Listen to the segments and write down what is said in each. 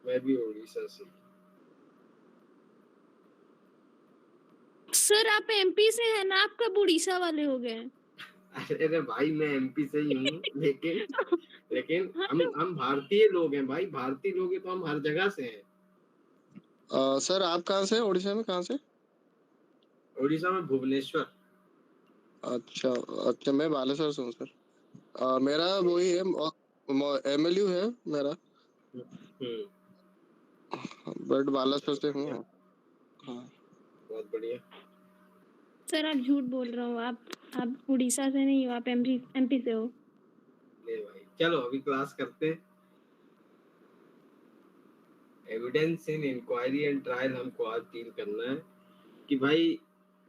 मैं भी उड़ीसा से। सर आप एमपी से हैं ना, आप कब उड़ीसा वाले हो गए? अरे भाई मैं एमपी से ही हूँ, लेकिन लेकिन हाँ तो हम भारतीय लोग हैं भाई, भारतीय लोग हैं तो हम हर जगह से हैं। सर आप कहाँ से, उड़ीसा में कहाँ से? उड़ीसा में भुवनेश्वर। अच्छा अच्छा, मैं बालेश्वर से हूँ सर। मेरा वही है, एमएलयू है मेरा, हम्म। बट बालेश्वर से हूँ। बढ़िया, हाँ बहुत बढ़िया। सर आप झूठ बोल रहे हो, आप उड़ीसा से नहीं हो, आप एमपी से हो। ले भाई चलो अभी क्लास करते हैं। Evidence in inquiry and trial हमको आज डील करना है कि भाई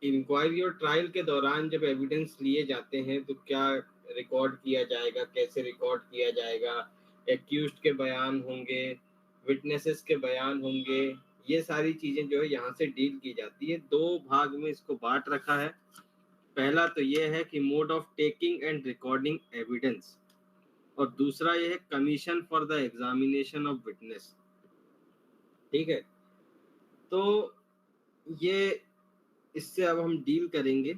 इंक्वायरी और ट्रायल के दौरान जब एविडेंस लिए जाते हैं तो क्या रिकॉर्ड किया जाएगा, कैसे रिकॉर्ड किया जाएगा, एक्यूज्ड के बयान होंगे, विटनेसेस के बयान होंगे, ये सारी चीजें जो है यहाँ से डील की जाती है। दो भाग में इसको बांट रखा है। पहला तो ये है कि mode of taking and recording evidence, और दूसरा ये है commission for the examination of witness. ठीक है, तो ये इससे अब हम डील करेंगे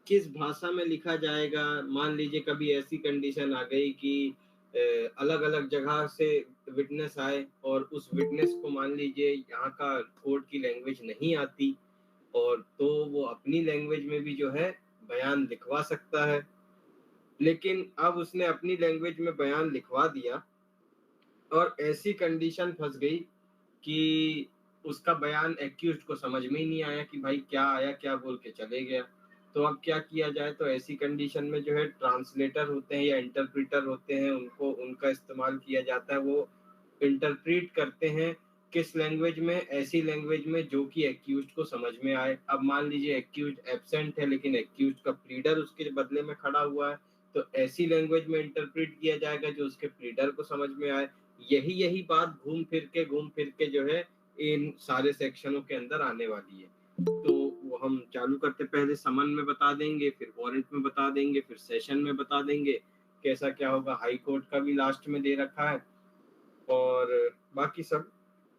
किस भाषा में लिखा जाएगा। मान लीजिए कभी ऐसी कंडीशन आ गई कि अलग अलग जगह से विटनेस आए और उस विटनेस को मान लीजिए यहाँ का कोर्ट की लैंग्वेज नहीं आती, और तो वो अपनी लैंग्वेज में भी जो है बयान लिखवा सकता है। लेकिन अब उसने अपनी लैंग्वेज में बयान लिखवा दिया और ऐसी कंडीशन फंस गई कि उसका बयान एक्यूज्ड को समझ में ही नहीं आया कि भाई क्या आया, क्या बोल के चले गया। तो अब क्या किया जाए, तो ऐसी कंडीशन में जो है ट्रांसलेटर होते हैं या इंटरप्रेटर होते हैं, उनका इस्तेमाल किया जाता है। वो इंटरप्रेट करते हैं किस लैंग्वेज में, ऐसी लैंग्वेज में जो कि एक्यूज्ड को समझ में आए। अब मान लीजिए एक्यूज्ड एब्सेंट है लेकिन एक्यूज्ड का प्लीडर उसके बदले में खड़ा हुआ है, तो ऐसी लैंग्वेज में इंटरप्रेट किया जाएगा जो उसके प्लीडर को समझ में आए। यही बात घूम फिर के जो है इन सारे सेक्शनों के अंदर आने वाली है। तो वो हम चालू करते, पहले समन में बता देंगे, फिर वारंट में बता देंगे, फिर सेशन में बता देंगे कैसा क्या होगा। हाई कोर्ट का भी लास्ट में दे रखा है, और बाकी सब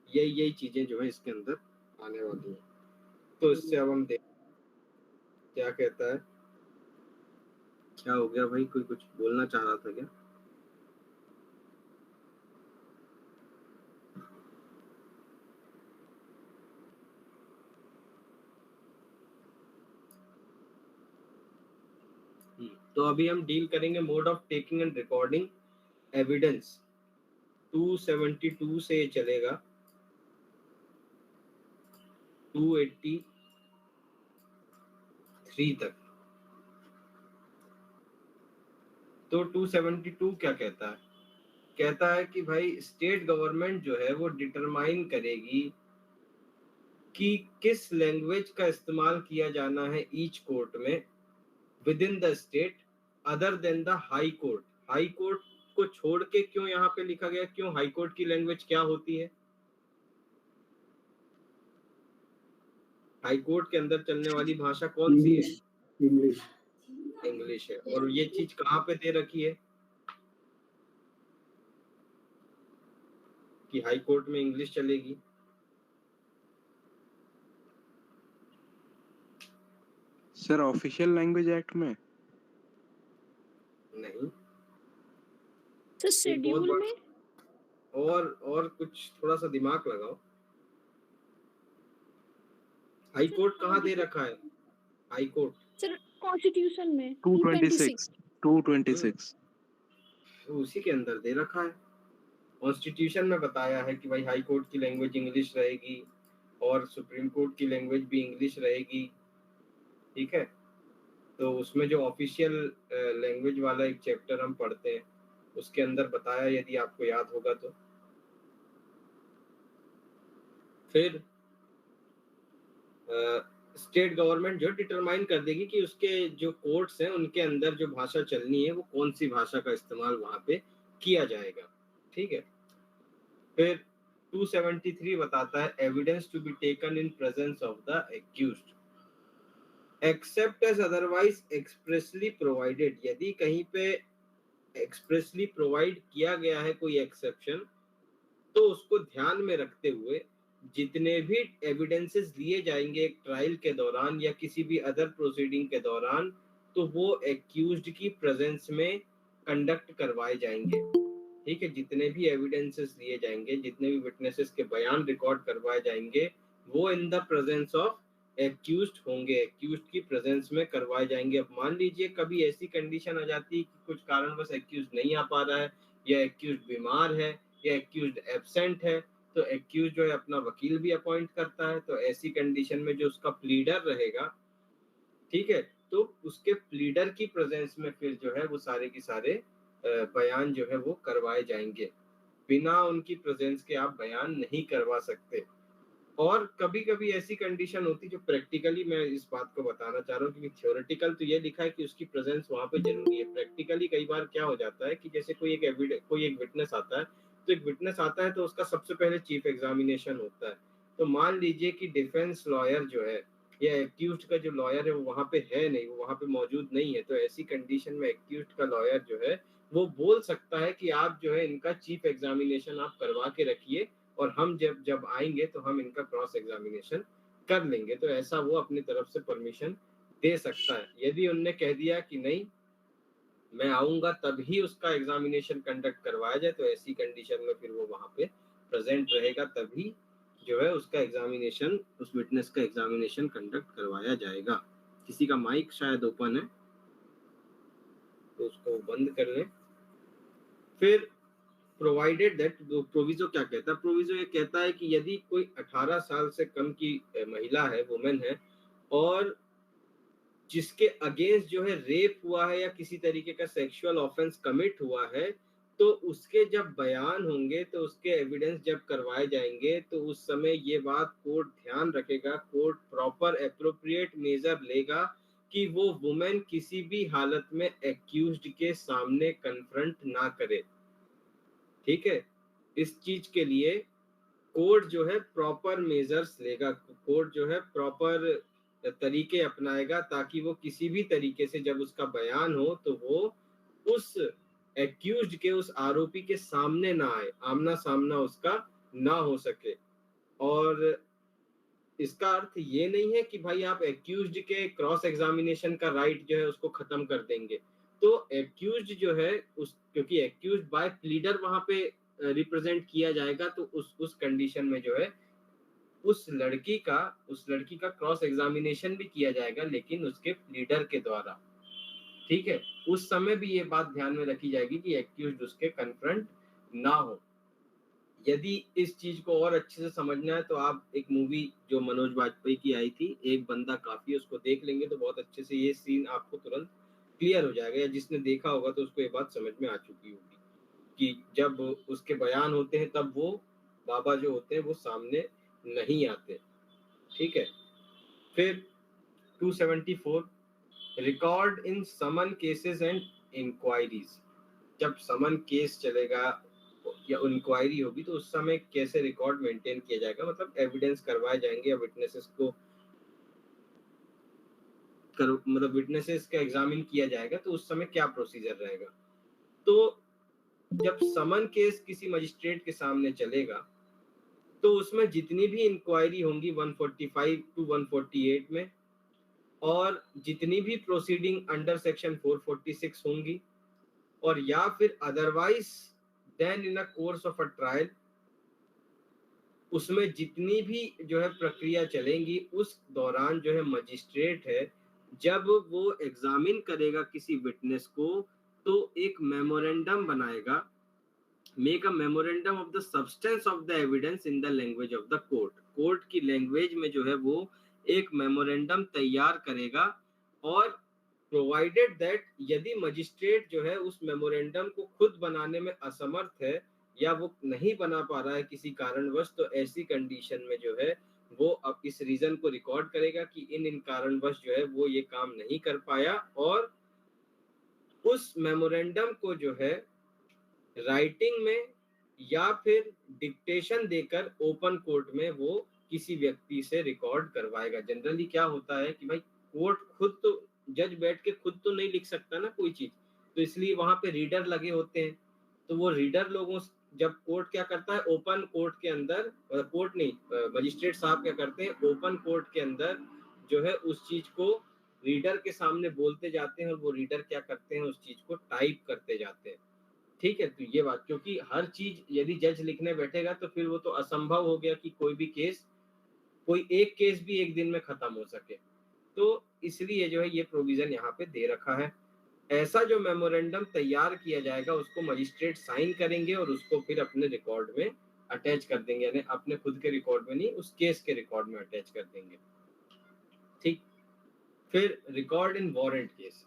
यही चीजें जो है इसके अंदर आने वाली है। तो इससे अब हम देख क्या कहता है। क्या हो गया भाई, कोई कुछ बोलना चाह रहा था क्या? तो अभी हम डील करेंगे mode of taking and recording evidence. 272 से चलेगा 283 तक। तो 272 क्या कहता है? कहता है कि भाई स्टेट गवर्नमेंट जो है वो डिटरमाइन करेगी कि किस लैंग्वेज का इस्तेमाल किया जाना है ईच कोर्ट में with in the state other than the high court. High court को छोड़ के क्यों यहाँ पे लिखा गया, क्यों हाई कोर्ट की लैंग्वेज क्या होती है? हाई कोर्ट के अंदर चलने वाली भाषा कौन सी है? इंग्लिश। इंग्लिश है। और ये चीज कहाँ पे दे रखी है कि हाई कोर्ट में इंग्लिश चलेगी? सर ऑफिशियल लैंग्वेज एक्ट में नहीं, सर शेड्यूल में। और कुछ थोड़ा सा दिमाग लगाओ। हाई कोर्ट कहाँ दे रखा है? हाई कोर्ट सर कॉन्स्टिट्यूशन में 226 226 उसी के अंदर दे रखा है। कॉन्स्टिट्यूशन में बताया है कि भाई हाई कोर्ट की लैंग्वेज इंग्लिश रहेगी और सुप्रीम कोर्ट की लैंग्वेज भी इंग्लिश रहेगी। ठीक है, तो उसमें जो ऑफिशियल लैंग्वेज वाला एक चैप्टर हम पढ़ते हैं उसके अंदर बताया, यदि आपको याद होगा तो। फिर स्टेट गवर्नमेंट जो डिटरमाइन कर देगी कि उसके जो कोर्ट्स हैं उनके अंदर जो भाषा चलनी है वो कौन सी भाषा का इस्तेमाल वहां पे किया जाएगा। ठीक है, फिर 273 बताता है evidence to be taken in presence of the accused except as otherwise expressly provided. यदि कहीं पे एक्सप्रेसली प्रोवाइड किया गया है कोई एक्सेप्शन, तो उसको ध्यान में रखते हुए जितने भी एविडेंसेस लिए जाएंगे एक ट्रायल के दौरान या किसी भी अदर प्रोसीडिंग के दौरान, तो वो एक्यूज्ड की प्रेजेंस में कंडक्ट करवाए जाएंगे। ठीक है, जितने भी एविडेंसेस लिए जाएंगे, जितने भी विटनेसेस के बयान रिकॉर्ड करवाए जाएंगे, वो in the presence of accused होंगे, एक्यूज्ड की प्रेजेंस में करवाए जाएंगे। अब मान लीजिए कभी ऐसी कंडीशन आ जाती है कि कुछ कारणवश एक्यूज्ड नहीं आ पा रहा है, या एक्यूज्ड बीमार है, या एक्यूज्ड एब्सेंट है, तो एक्यूज जो है अपना वकील भी अपॉइंट करता है। तो ऐसी कंडीशन में जो उसका प्लीडर रहेगा, ठीक है, तो उसके प्लीडर की प्रेजेंस में फिर जो है वो सारे के सारे बयान जो है वो करवाए जाएंगे। बिना उनकी प्रेजेंस के आप बयान नहीं करवा सकते। और कभी कभी ऐसी कंडीशन होती है जो प्रैक्टिकली, मैं इस बात को बताना चाह रहा हूँ, क्योंकि थ्योरेटिकल तो ये लिखा है कि उसकी प्रेजेंस वहां पे जरूरी है। प्रैक्टिकली कई बार क्या हो जाता है कि जैसे कोई एक विटनेस आता है, तो एक विटनेस आता है तो उसका सबसे पहले चीफ एग्जामिनेशन होता है। तो मान लीजिए कि डिफेंस लॉयर जो है या एक्यूज्ड का जो लॉयर है वो वहां पे है नहीं, वो वहां पे मौजूद नहीं है, तो ऐसी कंडीशन में एक्यूज्ड का लॉयर जो है वो बोल सकता है कि आप जो है इनका चीफ एग्जामिनेशन आप करवा के रखिए, और हम जब जब आएंगे तो हम इनका क्रॉस एग्जामिनेशन कर लेंगे। तो ऐसा वो अपनी तरफ से परमिशन दे सकता है। यदि उनने कह दिया कि नहीं मैं आऊंगा तभी उसका एग्जामिनेशन कंडक्ट करवाया जाए, तो ऐसी कंडीशन में फिर वो वहां पे प्रेजेंट रहेगा, तभी जो है उसका एग्जामिनेशन, उस विटनेस का एग्जामिनेशन कंडक्ट करवाया जाएगा। किसी का माइक शायद ओपन है तो उसको बंद कर लें। फिर प्रोवाइडेड दैट, प्रोविजो क्या कहता है? प्रोविजो ये कहता है कि यदि कोई 18 साल से कम की महिला है, वुमेन है, और जिसके अगेंस्ट जो है रेप हुआ है या किसी तरीके का सेक्सुअल ऑफेंस कमिट हुआ है, तो उसके जब बयान होंगे, तो उसके एविडेंस जब करवाए जाएंगे, तो उस समय ये बात कोर्ट ध्यान रखेगा, कोर्ट प्रॉपर एप्रोप्रिएट मेजर लेगा कि वो वुमेन किसी भी हालत में एक्यूज्ड के सामने कन्फ्रंट ना करे। ठीक है, इस चीज के लिए कोर्ट जो है प्रॉपर मेजर्स लेगा, कोर्ट जो है प्रॉपर तरीके अपनाएगा, ताकि वो किसी भी तरीके से जब उसका बयान हो तो वो उस एक्यूज्ड के, उस आरोपी के सामने ना आए, आमना सामना उसका ना हो सके। और इसका अर्थ ये नहीं है कि भाई आप एक्यूज्ड के क्रॉस एग्जामिनेशन का राइट जो है उसको खत्म कर देंगे। तो एक्यूज्ड जो है क्योंकि एक्यूज्ड बाय प्लीडर वहां पे रिप्रेजेंट किया जाएगा, तो उस कंडीशन में जो है उस लड़की का क्रॉस एग्जामिनेशन भी किया जाएगा, लेकिन उसके प्लीडर के द्वारा। ठीक है, उस समय भी ये बात ध्यान में रखी जाएगी कि एक्यूज्ड उसके कन्फ्रंट ना हो। यदि इस चीज को और अच्छे से समझना है तो आप एक मूवी जो मनोज वाजपेयी की आई थी, एक बंदा काफी, उसको देख लेंगे तो बहुत अच्छे से ये सीन आपको तुरंत क्लियर हो जाएगा, या जिसने देखा होगा तो उसको ये बात समझ में आ चुकी होगी कि जब उसके बयान होते हैं तब वो बाबा जो होते हैं वो सामने नहीं आते। ठीक है, फिर 274 record in summon cases and inquiries. जब समन केस चलेगा या इंक्वायरी होगी तो उस समय कैसे रिकॉर्ड मेंटेन किया जाएगा, मतलब एविडेंस करवाए जाएंगे या विटनेसेस को मतलब विटनेसेस का एग्जामिन किया जाएगा, तो उस समय क्या प्रोसीजर रहेगा। तो जब समन केस किसी मजिस्ट्रेट के सामने चलेगा, तो उसमें जितनी भी इंक्वायरी होंगी 145 टू 148 में, और जितनी भी प्रोसीडिंग अंडर सेक्शन 446 होंगी, और या फिर otherwise then in a course of a trial, उसमें जितनी भी जो है प्रक्रिया चलेंगी, उस दौरान जो है मजिस्ट्रेट है जब वो एग्जामिन करेगा किसी विटनेस को, तो एक मेमोरेंडम बनाएगा, make a memorandum of the substance of the evidence in the language of the court. Court की लैंग्वेज में जो है वो एक मेमोरेंडम तैयार करेगा, और प्रोवाइडेड दैट यदि मजिस्ट्रेट जो है उस मेमोरेंडम को खुद बनाने में असमर्थ है, या वो नहीं बना पा रहा है किसी कारणवश, तो ऐसी कंडीशन में जो है वो अब इस रीजन को रिकॉर्ड करेगा कि इन कारणवश जो है वो ये काम नहीं कर पाया, और उस मेमोरेंडम को जो है राइटिंग में या फिर डिक्टेशन देकर ओपन कोर्ट में वो किसी व्यक्ति से रिकॉर्ड करवाएगा। जनरली क्या होता है कि भाई कोर्ट खुद तो, जज बैठ के खुद तो नहीं लिख सकता ना कोई चीज, तो इसलिए वहां पे रीडर लगे होते हैं, तो वो रीडर लोगों जब कोर्ट क्या करता है, ओपन कोर्ट के अंदर, कोर्ट नहीं, मजिस्ट्रेट साहब क्या करते हैं, ओपन कोर्ट के अंदर जो है उस चीज को रीडर के सामने बोलते जाते हैं और वो रीडर क्या करते हैं, उस चीज को टाइप करते जाते हैं। ठीक है, तो ये बात, क्योंकि हर चीज यदि जज लिखने बैठेगा तो फिर वो तो असंभव हो गया कि कोई भी केस, कोई एक केस भी एक दिन में खत्म हो सके। तो इसलिए जो है ये प्रोविजन यहाँ पे दे रखा है। ऐसा जो मेमोरेंडम तैयार किया जाएगा उसको मजिस्ट्रेट साइन करेंगे और उसको फिर अपने रिकॉर्ड में अटैच कर देंगे, यानी अपने खुद के रिकॉर्ड में नहीं, उस केस के रिकॉर्ड में अटैच कर देंगे। ठीक, फिर रिकॉर्ड इन वारंट केस।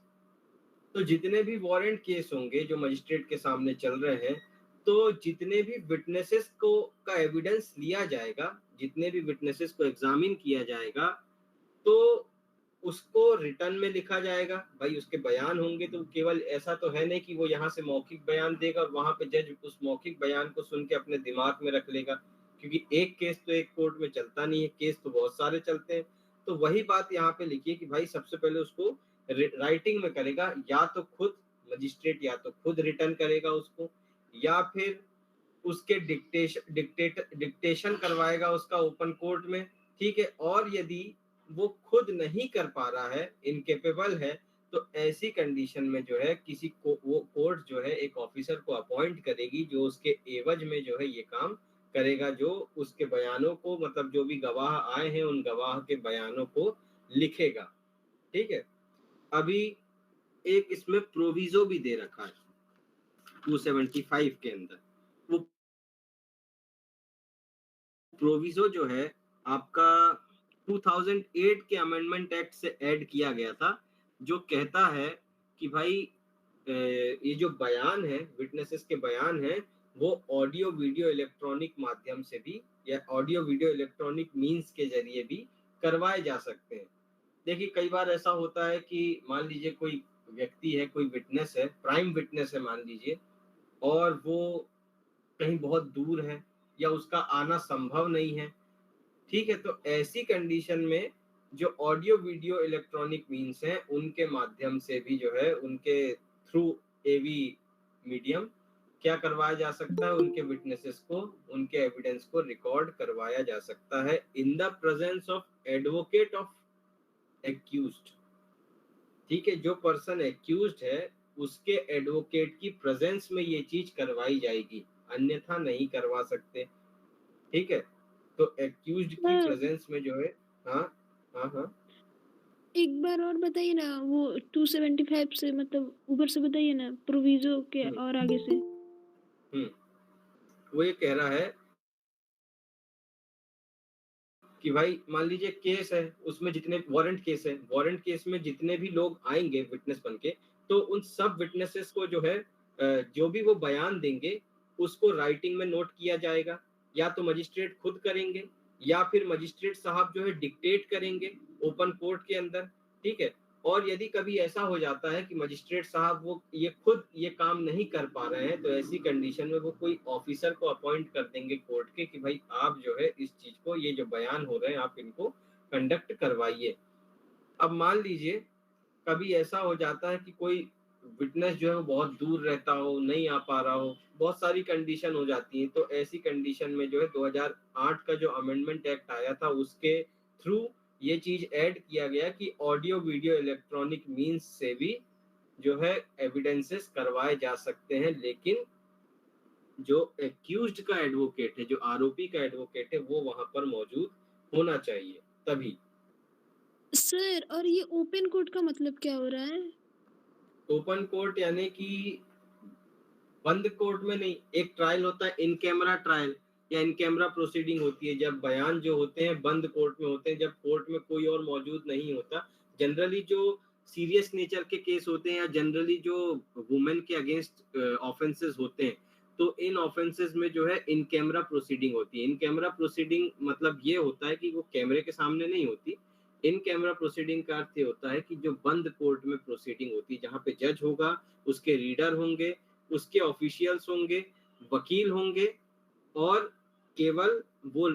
तो जितने भी वारंट केस होंगे जो मजिस्ट्रेट के सामने चल रहे हैं, तो जितने भी विटनेसेस को का एविडेंस लिया जाएगा, जितने भी विटनेसेस को एग्जामिन किया जाएगा, तो उसको रिटर्न में लिखा जाएगा। भाई उसके बयान होंगे, तो केवल ऐसा तो है नहीं कि वो यहाँ से मौखिक बयान देगा और वहां पे जज उस मौखिक बयान को सुन के अपने दिमाग में रख लेगा, क्योंकि एक केस तो एक कोर्ट में चलता नहीं है, केस तो बहुत सारे चलते हैं। तो वही बात यहाँ पे लिखिए कि भाई सबसे पहले उसको राइटिंग में करेगा, या तो खुद मजिस्ट्रेट या तो खुद रिटर्न करेगा उसको, या फिर उसके डिक्टेशन करवाएगा उसका ओपन कोर्ट में। ठीक है, और यदि वो खुद नहीं कर पा रहा है, इनकेपेबल है, तो ऐसी कंडीशन में जो है किसी को वो कोर्ट जो है एक ऑफिसर को अपॉइंट करेगी जो उसके एवज में जो है ये काम करेगा, जो उसके बयानों को, मतलब जो भी गवाह आए हैं उन गवाह के बयानों को लिखेगा। ठीक है, अभी एक इसमें प्रोविजो भी दे रखा है 275 के अंदर। वो प्रोविजो जो है आपका 2008 के अमेंडमेंट एक्ट से ऐड किया गया था, जो कहता है कि भाई ये जो बयान है, विटनेसेस के बयान है, वो ऑडियो वीडियो इलेक्ट्रॉनिक माध्यम से भी या ऑडियो वीडियो इलेक्ट्रॉनिक मींस के जरिए भी करवाए जा सकते हैं। देखिए कई बार ऐसा होता है कि मान लीजिए कोई व्यक्ति है, कोई विटनेस है, प्राइम विटनेस है मान लीजिए, और वो कहीं बहुत दूर है या उसका आना संभव नहीं है। ठीक है, तो ऐसी कंडीशन में जो ऑडियो वीडियो इलेक्ट्रॉनिक मीन्स हैं उनके माध्यम से भी जो है उनके थ्रू एवी मीडियम क्या करवाया जा सकता है, उनके विटनेसेस को, उनके एविडेंस को रिकॉर्ड करवाया जा सकता है in the presence of advocate of accused. ठीक है, जो पर्सन एक्यूज्ड है उसके एडवोकेट की प्रेजेंस में ये चीज करवाई जाएगी, अन्यथा नहीं करवा सकते। ठीक है, तो एक्यूज्ड की प्रेजेंस में जो है, हाँ हाँ हाँ, एक बार और बताइए ना, वो 275 से मतलब ऊपर से बताइए ना, प्रोविजो के और आगे से। वो ये कह रहा है कि भाई मान लीजिए केस है, उसमें जितने वारंट केस है, वारंट केस में जितने भी लोग आएंगे विटनेस बनके, तो उन सब विटनेसेस को जो है जो भी वो बयान देंगे उसको राइटिंग में नोट किया जाएगा, या तो मजिस्ट्रेट खुद करेंगे या फिर मजिस्ट्रेट साहब जो है डिक्टेट करेंगे ओपन कोर्ट के अंदर। ठीक है, और यदि कभी ऐसा हो जाता है कि मजिस्ट्रेट साहब वो ये खुद ये काम नहीं कर पा रहे हैं, तो ऐसी कंडीशन में वो कोई ऑफिसर को अपॉइंट कर देंगे कोर्ट के कि भाई आप जो है इस चीज को, ये जो बयान हो रहे हैं आप इनको कंडक्ट करवाइए। अब मान लीजिए कभी ऐसा हो जाता है कि कोई विटनेस जो है वो बहुत दूर रहता हो, नहीं आ पा रहा हो, बहुत सारी कंडीशन हो जाती है, तो ऐसी कंडीशन में जो है 2008 का जो अमेंडमेंट एक्ट आया था उसके थ्रू ये चीज ऐड किया गया कि ऑडियो वीडियो इलेक्ट्रॉनिक मींस से भी जो है एविडेंसेस करवाए जा सकते हैं, लेकिन जो एक्यूज्ड का एडवोकेट है, जो आरोपी का एडवोकेट है, वो वहां पर मौजूद होना चाहिए तभी। सर, और ये ओपन कोर्ट का मतलब क्या हो रहा है? ओपन कोर्ट यानी कि बंद कोर्ट में नहीं, एक ट्रायल होता है इन कैमरा ट्रायल या इन कैमरा प्रोसीडिंग होती है, जब बयान जो होते हैं बंद कोर्ट में होते हैं, जब कोर्ट में कोई और मौजूद नहीं होता। जनरली जो सीरियस नेचर के केस होते हैं या जनरली जो वुमेन के अगेंस्ट ऑफेंसेस होते हैं, तो इन ऑफेंसेस में जो है इन कैमरा प्रोसीडिंग होती है। इन कैमरा प्रोसीडिंग मतलब ये होता है कि वो कैमरे के सामने नहीं होती। इन कैमरा प्रोसीडिंग का अर्थ ये होता है कि जो बंद कोर्ट में प्रोसीडिंग होती है, जहाँ पे जज होगा, उसके रीडर होंगे, उसके ऑफिशियल्स होंगे, वकील होंगे, और केवल वो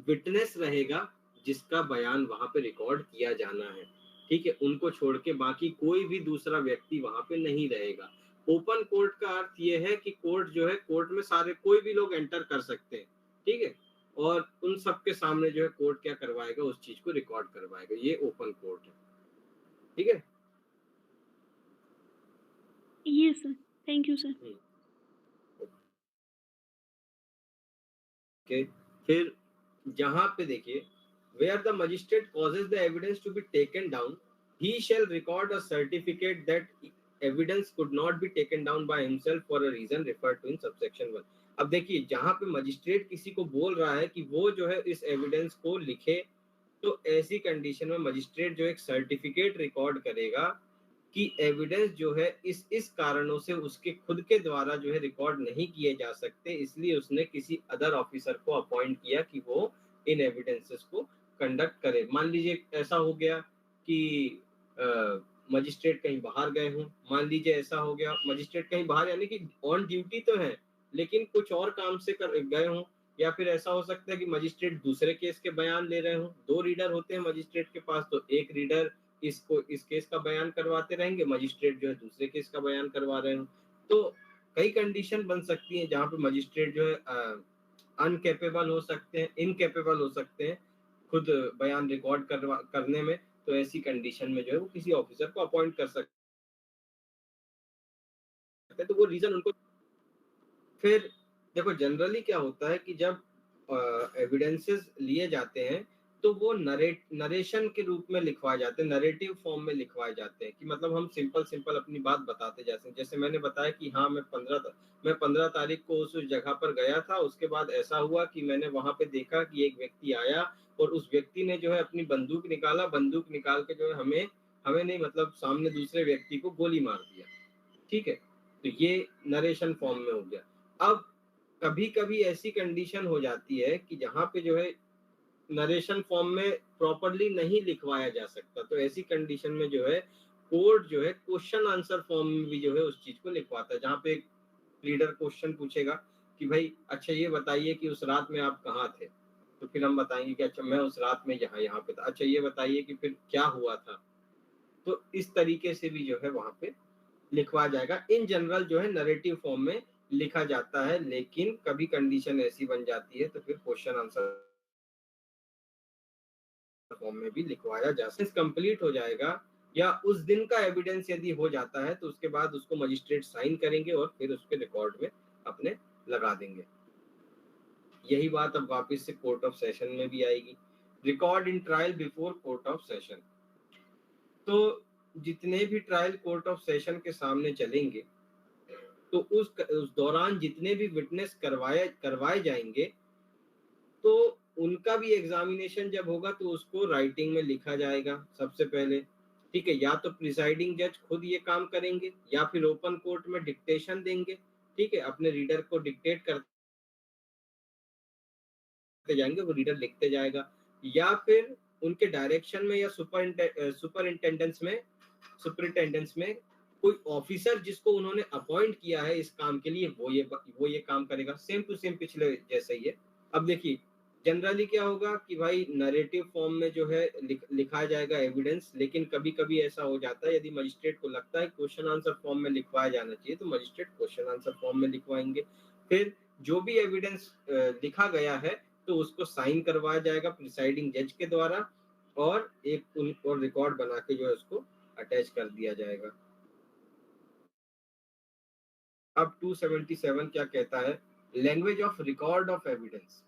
विटनेस रहेगा जिसका बयान वहां पे रिकॉर्ड किया जाना है। ठीक है, उनको छोड़ के बाकी कोई भी दूसरा व्यक्ति वहां पे नहीं रहेगा। ओपन कोर्ट का अर्थ ये है कि कोर्ट जो है, कोर्ट में सारे कोई भी लोग एंटर कर सकते हैं, ठीक है, और उन सबके सामने जो है कोर्ट क्या करवाएगा, उस चीज को रिकॉर्ड करवाएगा, ये ओपन कोर्ट है, ठीक है। Yes sir, thank you sir. Okay, फिर जहां पे देखिए, where the magistrate causes the evidence to be taken down, he shall record a certificate that evidence could not be taken down by himself for a reason referred to in subsection 1। अब देखिए, जहां पे magistrate किसी को बोल रहा है कि वो जो है इस एविडेंस को लिखे, तो ऐसी कंडीशन में मजिस्ट्रेट जो एक सर्टिफिकेट रिकॉर्ड करेगा कि एविडेंस जो है इस कारणों से उसके खुद के द्वारा जो है रिकॉर्ड नहीं किए जा सकते, इसलिए उसने किसी अदर ऑफिसर को अपॉइंट किया कि वो इन एविडेंसेस को कंडक्ट करे। मान लीजिए ऐसा हो गया कि मजिस्ट्रेट कहीं बाहर गए हों, मान लीजिए ऐसा हो गया मजिस्ट्रेट कहीं बाहर यानी कि ऑन ड्यूटी तो है लेकिन कुछ और काम से गए हों, या फिर ऐसा हो सकता है कि मजिस्ट्रेट दूसरे केस के बयान ले रहे हों। 2 रीडर होते हैं मजिस्ट्रेट के पास, तो एक रीडर इस केस का बयान करवाते रहेंगे, मजिस्ट्रेट जो है दूसरे केस का बयान करवा रहे हो। तो कई कंडीशन बन सकती हैं जहां पे मजिस्ट्रेट जो है अनकेपेबल हो सकते हैं, इनकेपेबल हो सकते हैं खुद बयान रिकॉर्ड करने में। तो ऐसी कंडीशन में जो है वो किसी ऑफिसर को अपॉइंट कर सकते हैं, तो वो रीजन उनको। फिर देखो जनरली क्या होता है कि जब एविडेंसेस लिए जाते हैं तो वो नरेशन के रूप में लिखवाए जाते हैं, नरेटिव फॉर्म में लिखवाए जाते हैं, कि मतलब हम सिंपल अपनी बात बताते जैसे मैंने बताया कि हाँ मैं 15 तारीख को उस जगह पर गया था, उसके बाद ऐसा हुआ कि मैंने वहां पे देखा कि एक व्यक्ति आया और उस व्यक्ति ने जो है अपनी बंदूक निकाल के जो है हमें नहीं मतलब सामने दूसरे व्यक्ति को गोली मार दिया, ठीक है। तो ये नरेशन फॉर्म में हो गया। अब कभी कभी ऐसी कंडीशन हो जाती है कि जहां पे जो है नरेशन फॉर्म में प्रॉपरली नहीं लिखवाया जा सकता, तो ऐसी कंडीशन में जो है कोर्ट जो है क्वेश्चन आंसर फॉर्म में भी जो है उस चीज को लिखवाता है, जहां पे एक लीडर क्वेश्चन पूछेगा कि भाई अच्छा ये बताइए कि उस रात में आप कहाँ थे, तो फिर हम बताएंगे कि अच्छा मैं उस रात में यहाँ पे था, अच्छा ये बताइए कि फिर क्या हुआ था। तो इस तरीके से भी जो है वहां पे लिखवा जाएगा। इन जनरल जो है नरेटिव फॉर्म में लिखा जाता है, लेकिन कभी कंडीशन ऐसी बन जाती है तो फिर क्वेश्चन आंसर फॉर्म में भी लिखवाया जा सकता है। कंप्लीट हो जाएगा या उस दिन का एविडेंस यदि हो जाता है तो उसके बाद उसको मजिस्ट्रेट साइन करेंगे और फिर उसके रिकॉर्ड में अपने लगा देंगे। यही बात अब वापस से कोर्ट ऑफ सेशन में भी आएगी। Record in trial before court of session, तो जितने भी ट्रायल कोर्ट ऑफ सेशन के सामने चलेंगे तो उस दौरान जितने भी विटनेस करवाए जाएंगे तो उनका भी एग्जामिनेशन जब होगा तो उसको राइटिंग में लिखा जाएगा सबसे पहले, ठीक है। या तो प्रिसाइडिंग जज खुद ये काम करेंगे या फिर ओपन कोर्ट में डिक्टेशन देंगे, ठीक है, अपने रीडर को डिक्टेट करते जाएंगे, वो रीडर लिखते जाएगा, या फिर उनके डायरेक्शन में या सुपरिटेंडेंस में कोई ऑफिसर जिसको उन्होंने अपॉइंट किया है इस काम के लिए वो ये काम करेगा, सेम टू सेम पिछले जैसे ही है। अब देखिए जनरली क्या होगा कि भाई नरेटिव फॉर्म में जो है लिखा जाएगा एविडेंस, लेकिन कभी कभी ऐसा हो जाता है यदि मजिस्ट्रेट को लगता है क्वेश्चन आंसर फॉर्म में लिखवाया जाना चाहिए तो मजिस्ट्रेट क्वेश्चन आंसर फॉर्म में लिखवाएंगे। फिर जो भी एविडेंस लिखा गया है तो उसको साइन करवाया जाएगा प्रिसाइडिंग जज के द्वारा और एक उनको रिकॉर्ड बना के जो है उसको अटैच कर दिया जाएगा। अब 277 क्या कहता है, language of record of evidence,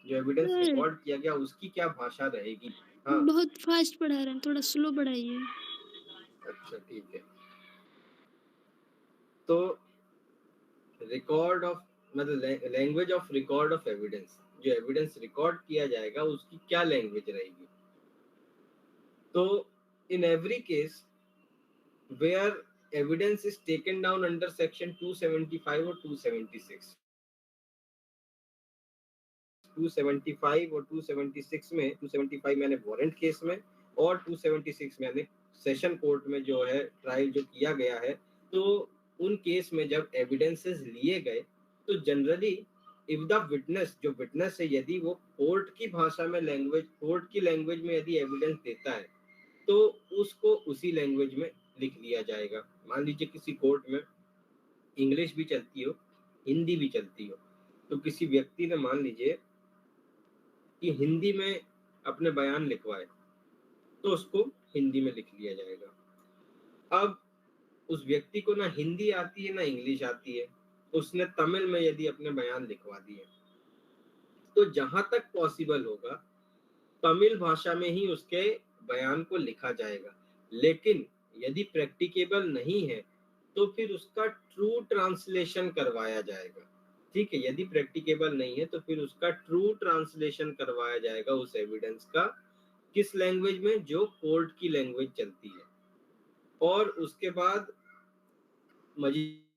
जो एविडेंस रिकॉर्ड किया गया उसकी क्या भाषा रहेगी। हाँ बहुत फास्ट पढ़ा रहे हैं, थोड़ा स्लो पढ़ाइए। अच्छा ठीक है, तो रिकॉर्ड ऑफ मतलब language of record of evidence, जो एविडेंस रिकॉर्ड किया जाएगा उसकी क्या लैंग्वेज रहेगी। तो in every case where evidence is taken down under section 275 और 276, 275 और 276 में 275 मैंने वारंट केस में और 276 मैंने सेशन कोर्ट में जो है ट्रायल जो किया गया है, तो उन केस में जब एविडेंसेस लिए गए तो जनरली इफ द विटनेस, जो विटनेस है यदि वो कोर्ट की भाषा में कोर्ट की लैंग्वेज में यदि एविडेंस देता है तो उसको उसी लैंग्वेज में लिख लिया जाएगा। मान लीजिए किसी कोर्ट में इंग्लिश भी चलती हो, हिंदी भी चलती हो, तो किसी व्यक्ति ने मान लीजिए कि हिंदी में अपने बयान लिखवाए तो उसको हिंदी में लिख लिया जाएगा। अब उस व्यक्ति को ना हिंदी आती है ना इंग्लिश आती है, उसने तमिल में यदि अपने बयान लिखवा दिए तो जहां तक पॉसिबल होगा तमिल भाषा में ही उसके बयान को लिखा जाएगा। लेकिन यदि प्रैक्टिकेबल नहीं है तो फिर उसका ट्रू ट्रांसलेशन करवाया जाएगा। ठीक है, यदि प्रैक्टिकेबल नहीं है तो फिर उसका ट्रू ट्रांसलेशन करवाया जाएगा उस एविडेंस का। किस लैंग्वेज में? जो कोर्ट की लैंग्वेज चलती है। और उसके बाद मजिस्ट्रेट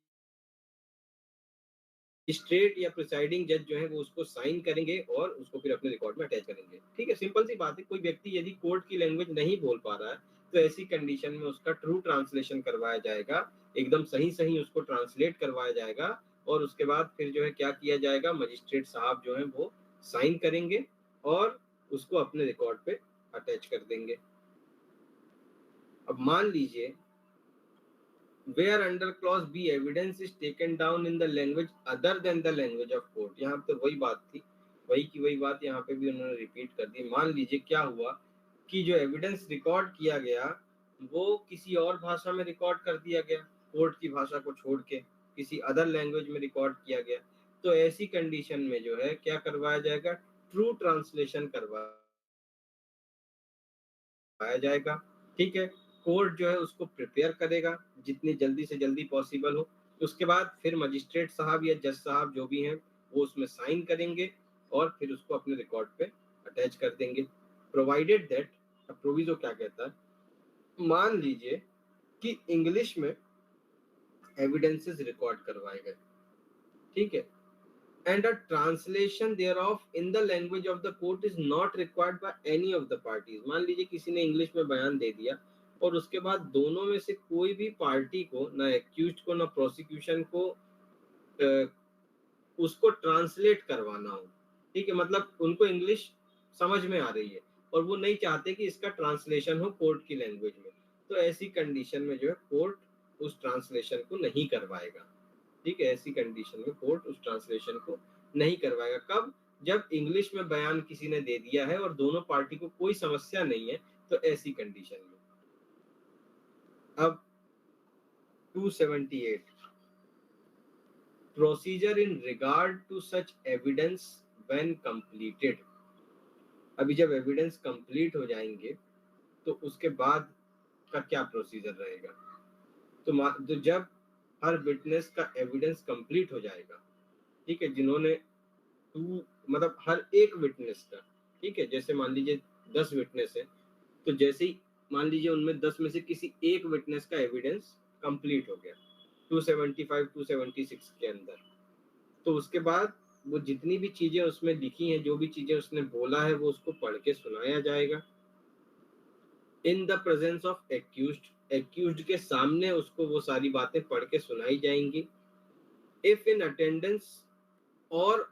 या प्रिसाइडिंग जज जो है वो उसको साइन करेंगे और उसको फिर अपने रिकॉर्ड में अटैच करेंगे। ठीक है, सिंपल सी बात है। कोई व्यक्ति यदि कोर्ट की लैंग्वेज नहीं बोल पा रहा है तो ऐसी कंडीशन में उसका ट्रू ट्रांसलेशन करवाया जाएगा, एकदम सही सही उसको ट्रांसलेट करवाया जाएगा। और उसके बाद फिर जो है क्या किया जाएगा, मजिस्ट्रेट साहब जो है वो साइन करेंगे और उसको अपने रिकॉर्ड पे अटैच कर देंगे। अब मान लीजिए where under clause B evidence is taken down in the language other than the language of court। यहाँ पे वही बात थी, वही की वही बात यहाँ पे भी उन्होंने रिपीट कर दी। मान लीजिए क्या हुआ कि जो एविडेंस रिकॉर्ड किया गया वो किसी और भाषा में रिकॉर्ड कर दिया गया, कोर्ट की भाषा को छोड़ के किसी अदर लैंग्वेज में रिकॉर्ड किया गया, तो ऐसी कंडीशन में जो है क्या करवाया जाएगा, ट्रू ट्रांसलेशन करवाया जाएगा। ठीक है, कोर्ट जो है उसको प्रिपेयर करेगा जितनी जल्दी से जल्दी पॉसिबल हो। उसके बाद फिर मजिस्ट्रेट साहब या जज साहब जो भी हैं वो उसमें साइन करेंगे और फिर उसको अपने रिकॉर्ड पे अटैच कर देंगे। प्रोवाइडेड दैट, प्रोविजो क्या कहता है, मान लीजिए कि इंग्लिश में एविडेंसेस रिकॉर्ड करवाए गए, ठीक है, and a translation thereof in the language of the court is not required by any of the parties। मान लीजिए किसी ने इंग्लिश में बयान दे दिया और उसके बाद दोनों में से कोई भी पार्टी को, ना एक्यूज्ड को ना प्रोसिक्यूशन को उसको ट्रांसलेट करवाना हो। ठीक है, मतलब उनको इंग्लिश समझ में आ रही है और वो नहीं चाहते कि इसका ट्रांसलेशन हो कोर्ट की लैंग्वेज में, तो ऐसी कंडीशन में जो है कोर्ट उस ट्रांसलेशन को नहीं करवाएगा। ठीक है, ऐसी कंडीशन में कोर्ट उस ट्रांसलेशन को नहीं करवाएगा। कब? जब इंग्लिश में बयान किसी ने दे दिया है और दोनों पार्टी को कोई समस्या नहीं है, तो ऐसी कंडीशन में। अब 278 procedure in regard to such evidence when completed. अभी जब एविडेंस कंप्लीट हो जाएंगे तो उसके बाद का क्या प्रोसीजर रहेगा, तो जब हर विटनेस का एविडेंस कंप्लीट हो जाएगा, ठीक है, जिन्होंने मतलब हर एक विटनेस का, ठीक है, जैसे मान लीजिए 10 विटनेस है तो जैसे ही मान लीजिए उनमें 10 में से किसी एक विटनेस का एविडेंस कंप्लीट हो गया 275 276 के अंदर, तो उसके बाद वो जितनी भी चीजें उसमें लिखी हैं, जो भी चीजें उसने बोला है, वो उसको पढ़ के सुनाया जाएगा in the presence of accused के सामने उसको वो सारी बातें पढ़ के सुनाई जाएंगी। इफ इन अटेंडेंस और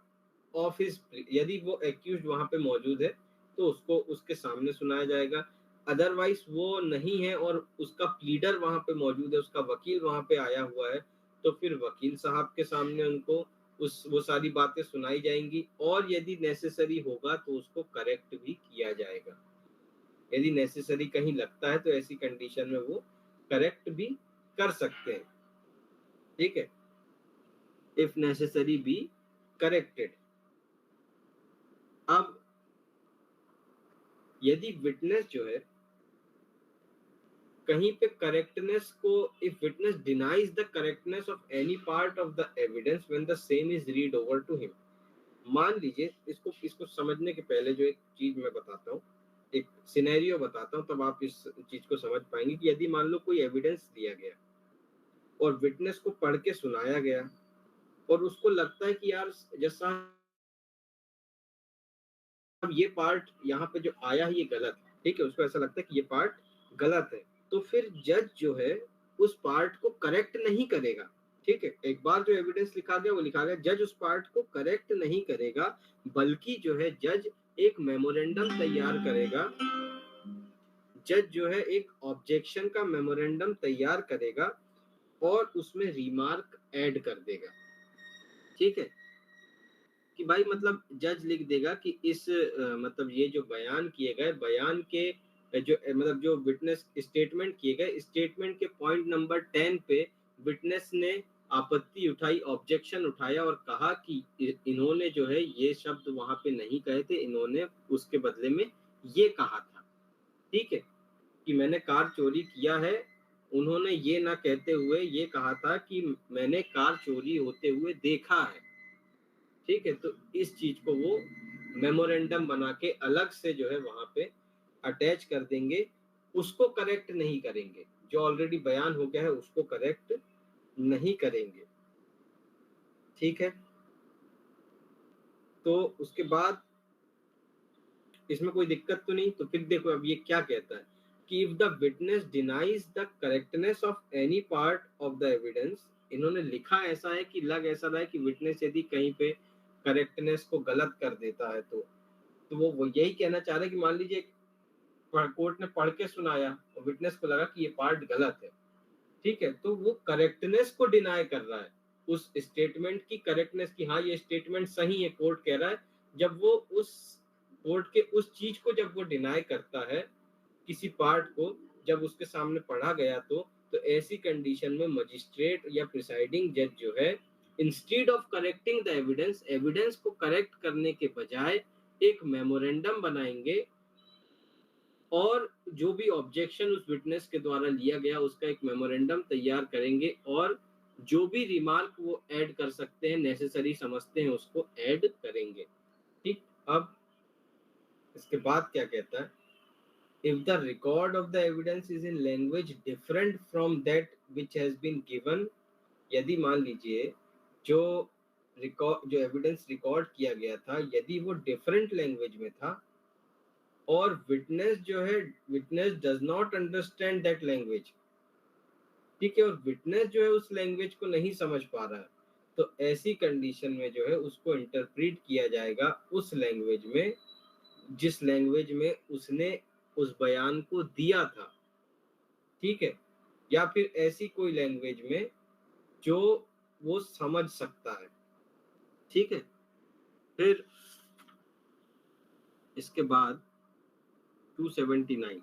ऑफ हिज, यदि वो एक्यूज्ड वहां पे मौजूद है तो उसको उसके सामने सुनाया जाएगा। अदरवाइज वो नहीं है और उसका प्लीडर वहां पे मौजूद है, उसका वकील वहां पे आया हुआ है, तो फिर वकील साहब के सामने उनको वो सारी बातें सुनाई जाएंगी और यदि नेसेसरी होगा तो उसको करेक्ट भी किया जाएगा। यदि नेसेसरी कहीं लगता है तो ऐसी कंडीशन में वो करेक्ट भी कर सकते हैं। ठीक है, इफ नेसेसरी बी करेक्टेड। अब यदि विटनेस जो है कहीं पे करेक्टनेस को, if witness denies the correctness of any part of the evidence when the same is read over to him. मान लीजिए, इसको समझने के पहले जो एक चीज मैं बताता हूँ, एक सिनेरियो बताता हूँ, तब आप इस चीज को समझ पाएंगे कि यदि मान लो कोई एविडेंस दिया गया और विटनेस को पढ़ के सुनाया गया और उसको लगता है कि यार जैसा अब ये पार्ट यहाँ पे जो आया है ये गलत है, ठीक है, उसको ऐसा लगता है कि ये पार्ट गलत है, तो फिर जज जो है उस पार्ट को करेक्ट नहीं करेगा। ठीक है, एक बार जो एविडेंस लिखा गया वो लिखा गया, जज उस पार्ट को करेक्ट नहीं करेगा, बल्कि जो है जज एक मेमोरेंडम तैयार करेगा। जज जो है एक ऑब्जेक्शन का मेमोरेंडम तैयार करेगा और उसमें रिमार्क ऐड कर देगा। ठीक है, कि भाई मतलब जज लिख देगा कि इस मतलब ये जो बयान किए गए बयान के जो मतलब जो विटनेस स्टेटमेंट किए गए स्टेटमेंट के पॉइंट नंबर 10 पे विटनेस ने आपत्ति उठाई, ऑब्जेक्शन उठाया और कहा कि इन्होंने जो है ये शब्द वहां पे नहीं कहे थे, इन्होंने उसके बदले में ये कहा था। ठीक है, कि मैंने कार चोरी किया है, उन्होंने ये ना कहते हुए ये कहा था कि मैंने कार चोरी होते हुए देखा है। ठीक है, तो इस चीज को वो मेमोरेंडम बना के अलग से जो है वहां पे अटैच कर देंगे, उसको करेक्ट नहीं करेंगे, जो ऑलरेडी बयान हो गया है उसको करेक्ट नहीं करेंगे। ठीक है, तो उसके बाद इसमें कोई दिक्कत तो नहीं। तो फिर देखो अब ये क्या कहता है कि if the witness denies the correctness of any part of the evidence, इन्होंने लिखा ऐसा है कि लग ऐसा रहा है कि विटनेस यदि कहीं पे करेक्टनेस को गलत कर देता है तो वो यही कहना चाह रहे हैं कि मान लीजिए कोर्ट ने पढ़ के सुनाया और विटनेस को लगा कि ये पार्ट गलत है। ठीक है, तो वो करेक्टनेस को डिनाई कर रहा है, उस स्टेटमेंट की करेक्टनेस की, हाँ ये स्टेटमेंट सही है कोर्ट कह रहा है। जब वो उस कोर्ट के उस चीज को जब वो डिनाई करता है किसी पार्ट को, जब उसके सामने पढ़ा गया तो ऐसी कंडीशन में मजिस्ट्रेट या प्रिसाइडिंग जज जो है instead of correcting the evidence, evidence को करेक्ट करने के बजाय एक मेमोरेंडम बनाएंगे और जो भी ऑब्जेक्शन उस विटनेस के द्वारा लिया गया उसका एक मेमोरेंडम तैयार करेंगे और जो भी रिमार्क वो ऐड कर सकते हैं, नेसेसरी समझते हैं, उसको ऐड करेंगे। ठीक, अब इसके बाद क्या कहता है, if the record of the evidence is in language different from that which has been given, यदि मान लीजिए जो जो एविडेंस रिकॉर्ड किया गया था यदि वो डिफरेंट लैंग्वेज में था और विटनेस जो है witness does not understand that language, ठीक है, और विटनेस जो है उस लैंग्वेज को नहीं समझ पा रहा है, तो ऐसी कंडीशन में जो है उसको इंटरप्रीट किया जाएगा उस लैंग्वेज में जिस लैंग्वेज में उसने उस बयान को दिया था। ठीक है, या फिर ऐसी कोई लैंग्वेज में जो वो समझ सकता है। ठीक है, फिर इसके बाद 279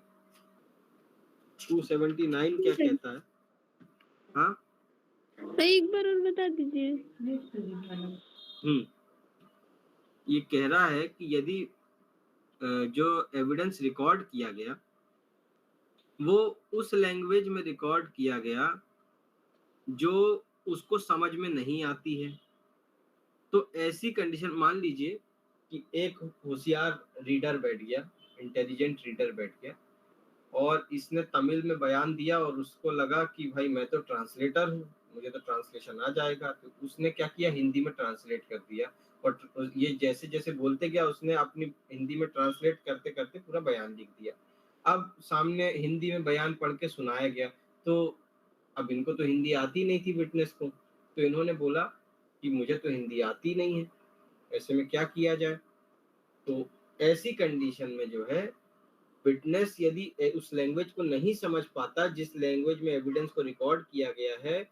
क्या कहता है, हाँ एक बार और बता दीजिए। ये कह रहा है कि यदि जो एविडेंस रिकॉर्ड किया गया वो उस लैंग्वेज में रिकॉर्ड किया गया जो उसको समझ में नहीं आती है, तो ऐसी कंडीशन मान लीजिए कि एक होशियार रीडर बैठ गया, इंटेलिजेंट रीडर बैठ गया और इसने तमिल में बयान दिया और उसको लगा कि भाई मैं तो ट्रांसलेटर हूँ, मुझे तो ट्रांसलेशन आ जाएगा, तो उसने क्या किया हिंदी में ट्रांसलेट कर दिया और ये जैसे जैसे बोलते गया उसने अपनी हिंदी में ट्रांसलेट करते करते पूरा बयान लिख दिया। अब सामने हिंदी में बयान पढ़ के सुनाया गया, तो अब इनको तो हिंदी आती नहीं थी विटनेस को, तो इन्होंने बोला कि मुझे तो हिंदी आती नहीं है, ऐसे में क्या किया जाए। तो ऐसी कंडीशन में जो है विटनेस यदि उस लैंग्वेज को नहीं समझ पाता जिस लैंग्वेज में एविडेंस को रिकॉर्ड किया गया है,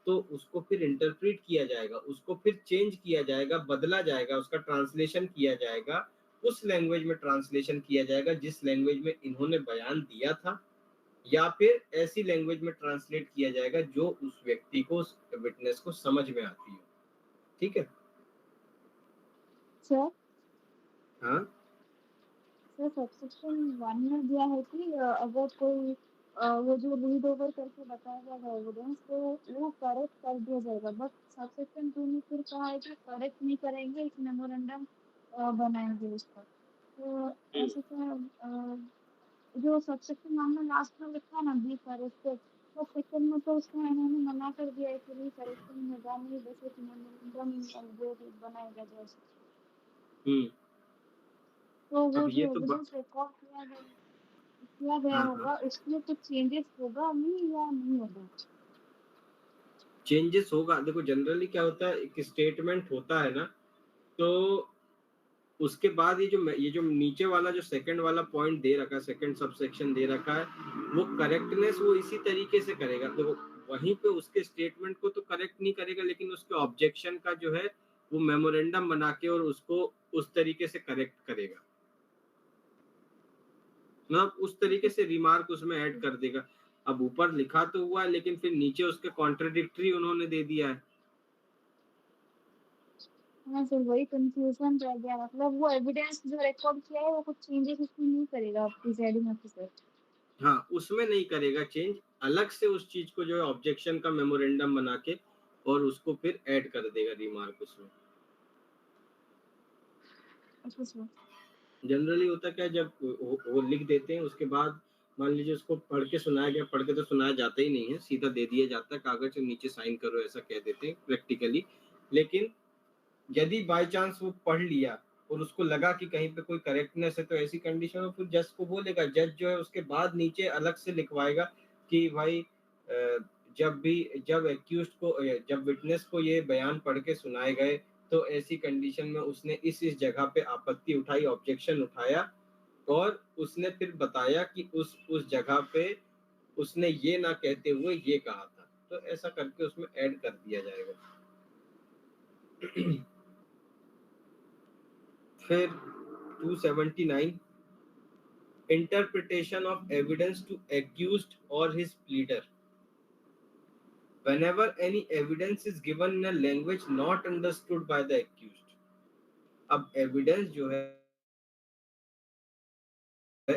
तो उसको फिर इंटरप्रेट किया जाएगा, उसको फिर चेंज किया जाएगा, बदला जाएगा, उसका ट्रांसलेशन किया जाएगा, उस लैंग्वेज में ट्रांसलेशन किया जाएगा जिस लैंग्वेज में इन्होंने बयान दिया था, या फिर ऐसी लैंग्वेज में ट्रांसलेट किया जाएगा जो उस व्यक्ति को उस विटनेस को समझ में आती हो। ठीक है सर हाँ सर सबसेक्शन 1 में दिया है कि अगर कोई वो जो रीड ओवर करके बताया जाएगा एविडेंस तो वो करेक्ट कर दिया जाएगा, बट सबसेक्शन 2 में फिर कहा है कि करेक्ट नहीं करेंगे, एक मेमोरेंडम बनाएंगे उसका। तो ऐसे क्या जो सबसेक्शन 1 में लास्ट में लिखा ना बी करेक्टेड, तो सेक्शन में तो उसको इन्होंने मना कर दिया है कि नहीं करेक्शन होगा नहीं, बस एक मेमोरेंडम जो बनाएगा जैसे। तो वो अब ये जो तो एविडेंस रिकॉर्ड किया गया होगा उसमें कुछ चेंजेस होगा नहीं या नहीं होगा? चेंजेस होगा। देखो जनरली क्या होता है, एक स्टेटमेंट होता है ना, तो उसके बाद ये जो नीचे वाला जो सेकंड वाला पॉइंट दे रखा है, सेकंड सबसेक्शन दे रखा है, वो करेक्टनेस वो इसी तरीके से करेगा। तो वहीं पे उसके स्टेटमेंट को तो करेक्ट नहीं करेगा, लेकिन उसके ऑब्जेक्शन का जो है वो मेमोरेंडम बना के और उसको उस तरीके से करेक्ट करेगा, मतलब उस तरीके से रिमार्क उसमें ऐड कर देगा। अब ऊपर लिखा तो हुआ है, लेकिन फिर नीचे उसके कॉन्ट्रडिक्टरी उन्होंने दे दिया है। हाँ सर, वही कंफ्यूजन रह गया। मतलब वो एविडेंस जो रिकॉर्ड किया है वो कुछ चेंजेस उसमें नहीं करेगा प्रिसाइडिंग ऑफिसर। हाँ, उसमें नहीं करेगा चेंज, अलग से उस चीज को जो है ऑब्जेक्शन का मेमोरेंडम बना के और उसको फिर ऐड कर देगा रिमार्क उसमें। अच्छा सर। जनरली होता क्या, जब वो लिख देते हैं उसके बाद मान लीजिए उसको पढ़ के सुनाया गया, पढ़ के तो सुनाया जाता ही नहीं है, सीधा दे दिया जाता है कागज से, नीचे साइन करो ऐसा कह देते हैं प्रैक्टिकली। लेकिन यदि बाय चांस वो पढ़ लिया और उसको लगा कि कहीं पे कोई करेक्टनेस है, तो ऐसी कंडीशन में फिर जज को बोलेगा, जज जो है उसके बाद नीचे अलग से लिखवाएगा कि भाई जब एक्यूज्ड को, जब विटनेस को ये बयान पढ़ के सुनाए गए तो ऐसी कंडीशन में उसने इस जगह पे आपत्ति उठाई, ऑब्जेक्शन उठाया, और उसने फिर बताया कि उस जगह पे उसने ये ना कहते हुए ये कहा था, तो ऐसा करके उसमें ऐड कर दिया जाएगा। फिर 279 interpretation of evidence to accused or his pleader. Whenever any evidence is given in a language not understood by the accused. अब एविडेंस जो है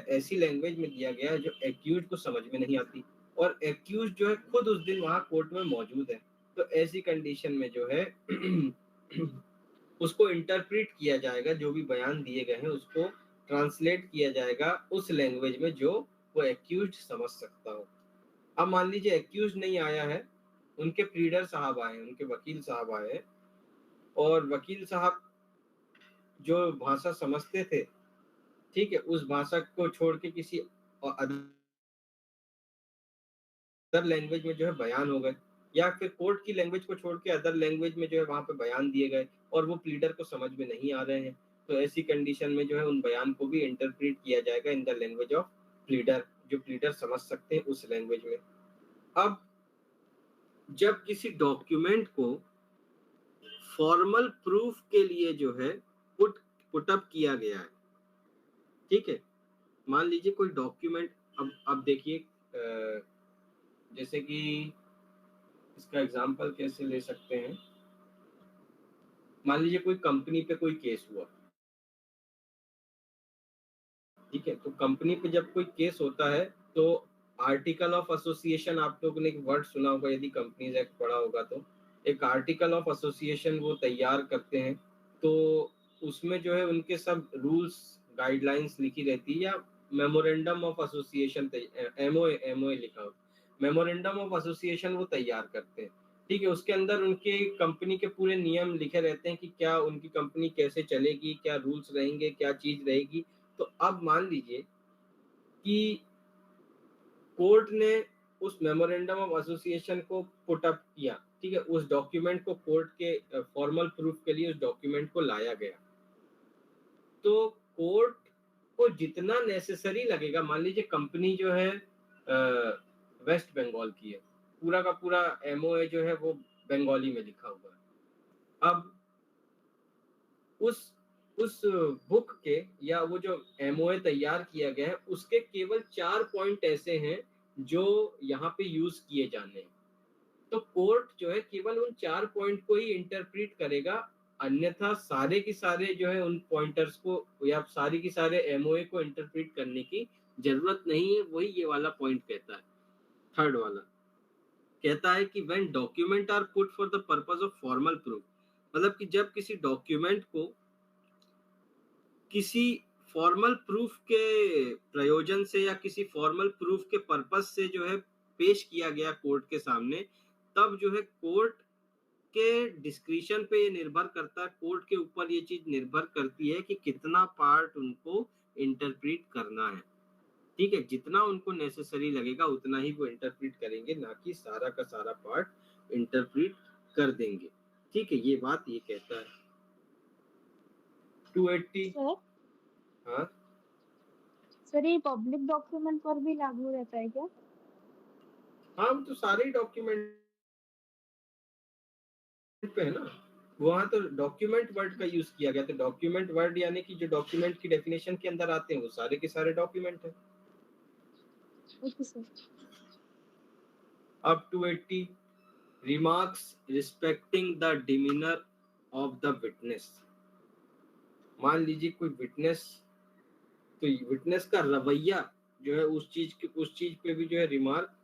ऐसी लैंग्वेज में दिया गया है जो एक्यूज को समझ में नहीं आती, और एक्यूज जो है खुद उस दिन वहां कोर्ट में मौजूद है, तो ऐसी कंडीशन में जो है उसको इंटरप्रेट किया जाएगा, जो भी बयान दिए गए हैं उसको ट्रांसलेट किया जाएगा उस लैंग्वेज में जो वो एक्यूज समझ सकता हो। अब मान लीजिए एक्यूज नहीं आया है, उनके प्लीडर साहब आए हैं, उनके वकील साहब आए हैं, और वकील साहब जो भाषा समझते थे, ठीक है, उस भाषा को छोड़ के किसी अदर लैंग्वेज में जो है बयान हो गए, या फिर कोर्ट की लैंग्वेज को छोड़ के अदर लैंग्वेज में जो है वहां पे बयान दिए गए और वो प्लीडर को समझ में नहीं आ रहे हैं, तो ऐसी कंडीशन में जो है उन बयान को भी इंटरप्रेट किया जाएगा in the language of pleader, जो प्लीडर समझ सकते हैं उस लैंग्वेज में। अब जब किसी डॉक्यूमेंट को फॉर्मल प्रूफ के लिए जो है पुटअप किया गया है, ठीक है, मान लीजिए कोई डॉक्यूमेंट, अब देखिए जैसे कि इसका एग्जांपल कैसे ले सकते हैं, मान लीजिए कोई कंपनी पे कोई केस हुआ, ठीक है, तो कंपनी पे जब कोई केस होता है तो आर्टिकल ऑफ एसोसिएशन, आप लोगों ने एक वर्ड सुना होगा यदि कंपनीज एक्ट पढ़ा होगा तो, एक आर्टिकल ऑफ एसोसिएशन वो तैयार करते हैं, तो उसमें जो है उनके सब रूल्स गाइडलाइंस लिखी रहती है, या मेमोरेंडम ऑफ एसोसिएशन, एमओए लिखा हो, मेमोरेंडम ऑफ एसोसिएशन वो तैयार करते हैं, ठीक है, उसके अंदर उनके कंपनी के पूरे नियम लिखे रहते हैं कि क्या उनकी कंपनी कैसे चलेगी, क्या रूल्स रहेंगे, क्या चीज रहेगी। तो अब मान लीजिए कि कोर्ट ने उस मेमोरेंडम ऑफ एसोसिएशन को पुट अप किया, ठीक है, उस डॉक्यूमेंट को कोर्ट के फॉर्मल प्रूफ के लिए उस डॉक्यूमेंट को लाया गया, तो कोर्ट को जितना नेसेसरी लगेगा, मान लीजिए कंपनी जो है वेस्ट बंगाल की है, पूरा का पूरा एमओए जो है वो बंगाली में लिखा हुआ है, अब उस बुक के या वो जो एमओए तैयार किया गया है उसके केवल 4 पॉइंट ऐसे हैं जो यहाँ पे यूज किए जाने हैं, तो कोर्ट जो है केवल उन 4 पॉइंट को ही इंटरप्रेट करेगा, अन्यथा सारे की सारे जो है उन पॉइंटर्स को या सारी की सारे एमओए को इंटरप्रेट करने की जरूरत नहीं है। वही ये वाला पॉइंट कहता है, थर्ड वाला कहता है कि when document are put for the purpose of formal proof, मतलब कि जब किसी डॉक्यूमेंट को किसी फॉर्मल प्रूफ के प्रयोजन से या किसी फॉर्मल प्रूफ के पर्पस से जो है पेश किया गया कोर्ट के सामने, तब जो है कोर्ट के डिस्क्रिशन पे ये निर्भर करता है, कोर्ट के ऊपर ये चीज निर्भर करती है कि कितना पार्ट उनको इंटरप्रेट करना है, ठीक है, जितना उनको नेसेसरी लगेगा उतना ही वो इंटरप्रेट करेंगे, ना कि सारा का सारा पार्ट इंटरप्रेट कर देंगे, ठीक है, ये बात ये कहता है। 280 सर हाँ सर ये पब्लिक डॉक्यूमेंट पर भी लागू रहता है क्या? हाँ तो सारे डॉक्यूमेंट पे है ना, वहाँ तो डॉक्यूमेंट वर्ड का यूज किया गया, तो डॉक्यूमेंट वर्ड यानी कि जो डॉक्यूमेंट की डेफिनेशन के अंदर आते हैं वो सारे के सारे डॉक्यूमेंट है। Okay sir. अब 280 remarks respecting the demeanor of the witness। मान लीजिए कोई विटनेस, तो विटनेस का रवैया जो है उस चीज पे भी जो है रिमार्क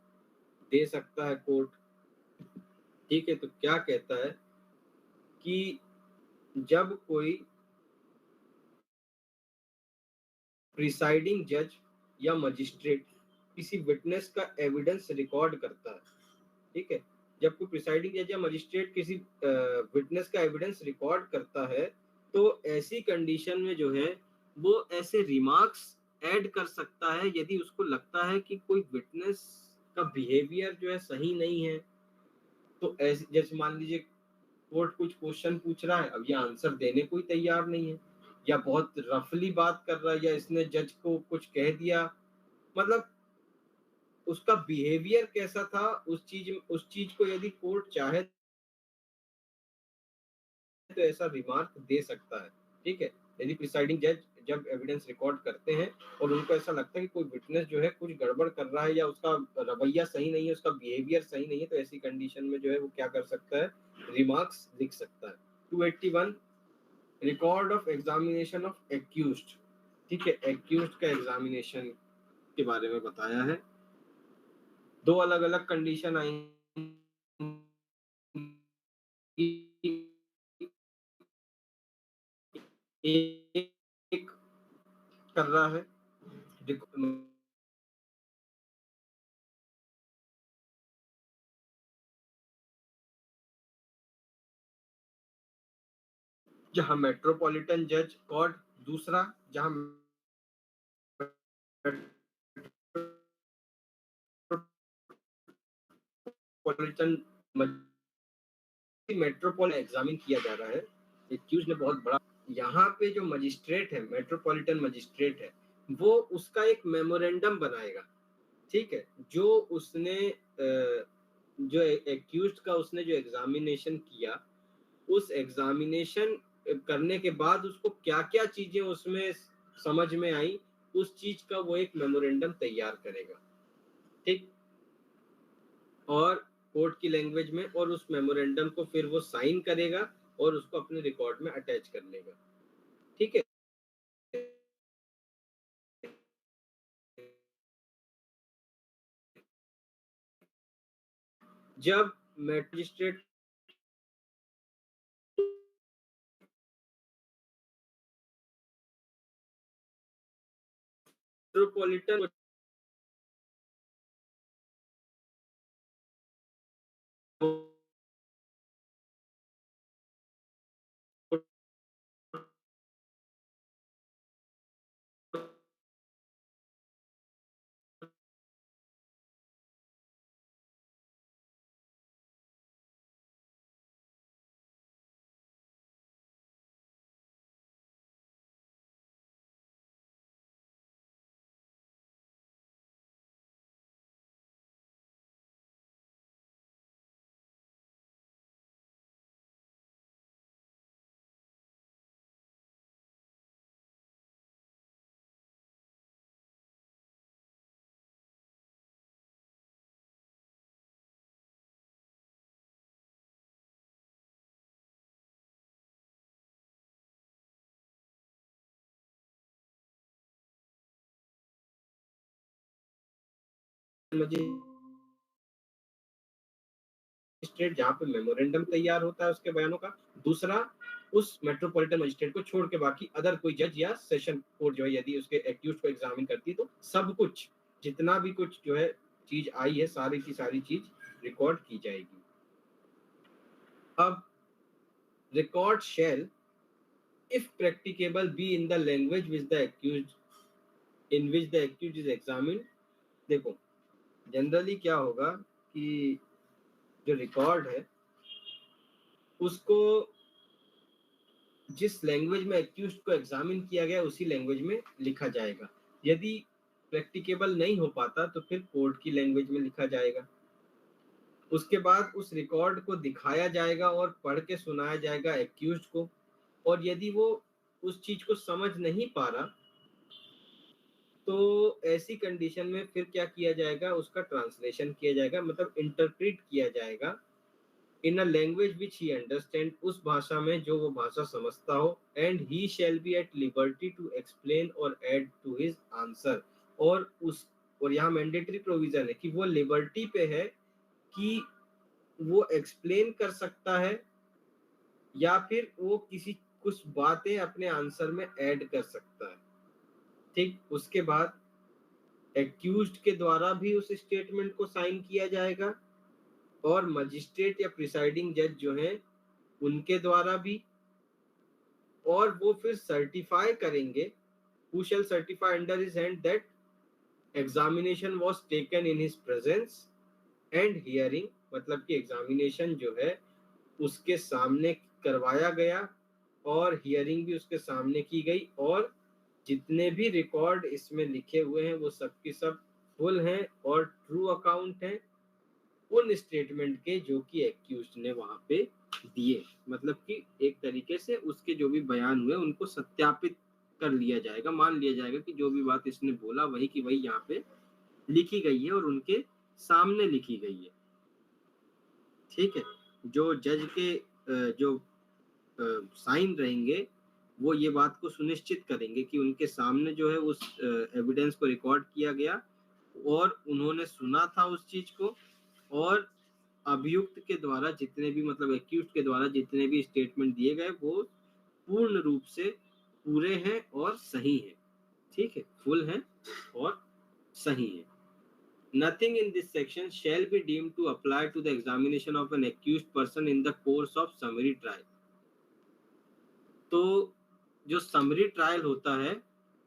दे सकता है कोर्ट। ठीक है, तो क्या कहता है कि जब कोई प्रिसाइडिंग जज या मजिस्ट्रेट किसी विटनेस का एविडेंस रिकॉर्ड करता है, ठीक है, जब कोई प्रिसाइडिंग जज या मजिस्ट्रेट किसी विटनेस का एविडेंस रिकॉर्ड करता है तो ऐसी कंडीशन में जो है वो ऐसे रिमार्क्स ऐड कर सकता है यदि उसको लगता है कि कोई विटनेस का बिहेवियर जो है सही नहीं है। तो ऐसे जैसे मान लीजिए कोर्ट कुछ क्वेश्चन पूछ रहा है, अब ये आंसर देने को ही तैयार नहीं है, या बहुत रफली बात कर रहा है, या इसने जज को कुछ कह दिया, मतलब उसका बिहेवियर कैसा था उस चीज को यदि कोर्ट चाहे तो ऐसा रिमार्क दे सकता है। ठीक है, यदि प्रिसाइडिंग जज जब एविडेंस रिकॉर्ड करते हैं और उनको ऐसा लगता है कि कोई विटनेस जो है कुछ गड़बड़ कर रहा है या उसका रवैया सही नहीं है, उसका बिहेवियर सही नहीं है, तो ऐसी कंडीशन में जो है वो क्या कर सकता है, रिमार्क्स लिख सकता है। 281 record of examination of accused. ठीक है, एक्यूज्ड का एग्जामिनेशन के बारे में बताया है। दो अलग अलग कंडीशन आई, एक कर रहा है जहां मेट्रोपॉलिटन जज कोर्ट, दूसरा जहां मेट्रोपॉलिटन मेट्रोपॉल एग्जामिन किया जा रहा है। एक्यूज ने बहुत बड़ा, यहाँ पे जो मजिस्ट्रेट है, मेट्रोपॉलिटन मजिस्ट्रेट है, वो उसका एक मेमोरेंडम बनाएगा। ठीक है, जो उसने जो एक्यूज का उसने जो एग्जामिनेशन किया, उस एग्जामिनेशन करने के बाद उसको क्या क्या चीजें उसमें समझ में आई, उस चीज का वो एक मेमोरेंडम तैयार करेगा। ठीक, और कोर्ट की लैंग्वेज में, और उस मेमोरेंडम को फिर वो साइन करेगा और उसको अपने रिकॉर्ड में अटैच कर लेगा। ठीक है, जब मैजिस्ट्रेट मेट्रोपॉलिटन मजिस्ट्रेट जहाँ पे मेमोरेंडम तैयार होता है उसके बयानों का, दूसरा उस मेट्रोपॉलिटन मजिस्ट्रेट को छोड़ के बाकी अदर कोई जज या सेशन कोर्ट जो है यदि उसके एक्यूज को एग्जामिन करती है तो सब कुछ जितना भी कुछ जो है चीज आई है सारी की सारी चीज रिकॉर्ड की जाएगी। अब record shall if practicable be in the language which the accused in which the accused is examined। देखो जनरली क्या होगा कि जो रिकॉर्ड है उसको जिस लैंग्वेज में एक्यूज्ड को एग्जामिन किया गया उसी लैंग्वेज में लिखा जाएगा। यदि प्रैक्टिकेबल नहीं हो पाता तो फिर कोर्ट की लैंग्वेज में लिखा जाएगा। उसके बाद उस रिकॉर्ड को दिखाया जाएगा और पढ़ के सुनाया जाएगा एक्यूज्ड को, और यदि वो उस चीज को समझ नहीं पा रहा तो ऐसी कंडीशन में फिर क्या किया जाएगा, उसका ट्रांसलेशन किया जाएगा, मतलब इंटरप्रेट किया जाएगा इन a language which he understand, उस भाषा में जो वो भाषा समझता हो, and he shall be at liberty to explain और ऐड टू हिज आंसर। और यहाँ मैंडेटरी प्रोविजन है कि वो लिबर्टी पे है कि वो एक्सप्लेन कर सकता है या फिर वो किसी कुछ बातें अपने आंसर में ऐड कर सकता है। ठीक, उसके बाद एक्यूज्ड के द्वारा भी उस स्टेटमेंट को साइन किया जाएगा और मजिस्ट्रेट या प्रिसाइडिंग जज जो है उनके द्वारा भी, और वो फिर सर्टिफाई करेंगे, who shall certify under his hand that examination was taken in his presence and hearing, मतलब कि एग्जामिनेशन जो है उसके सामने करवाया गया और हियरिंग भी उसके सामने की गई, और जितने भी रिकॉर्ड इसमें लिखे हुए हैं वो सब की सब फुल हैं और ट्रू अकाउंट हैं उन स्टेटमेंट के जो कि एक्यूज्ड ने वहां पे दिए। मतलब कि एक तरीके से उसके जो भी बयान हुए उनको सत्यापित कर लिया जाएगा, मान लिया जाएगा कि जो भी बात इसने बोला वही की वही यहाँ पे लिखी गई है और उनके सामने लिखी गई है। ठीक है, जो जज के जो साइन रहेंगे वो ये बात को सुनिश्चित करेंगे कि उनके सामने जो है उस एविडेंस को रिकॉर्ड किया गया और उन्होंने सुना था उस चीज को, और अभियुक्त के द्वारा जितने भी, मतलब एक्यूज्ड के द्वारा जितने भी स्टेटमेंट दिए गए वो पूर्ण रूप से पूरे हैं और सही हैं। ठीक है, फुल हैं और सही है। Nothing in this section shall be deemed to apply to the examination of an accused person in the course of summary trial. तो जो समरी ट्रायल होता है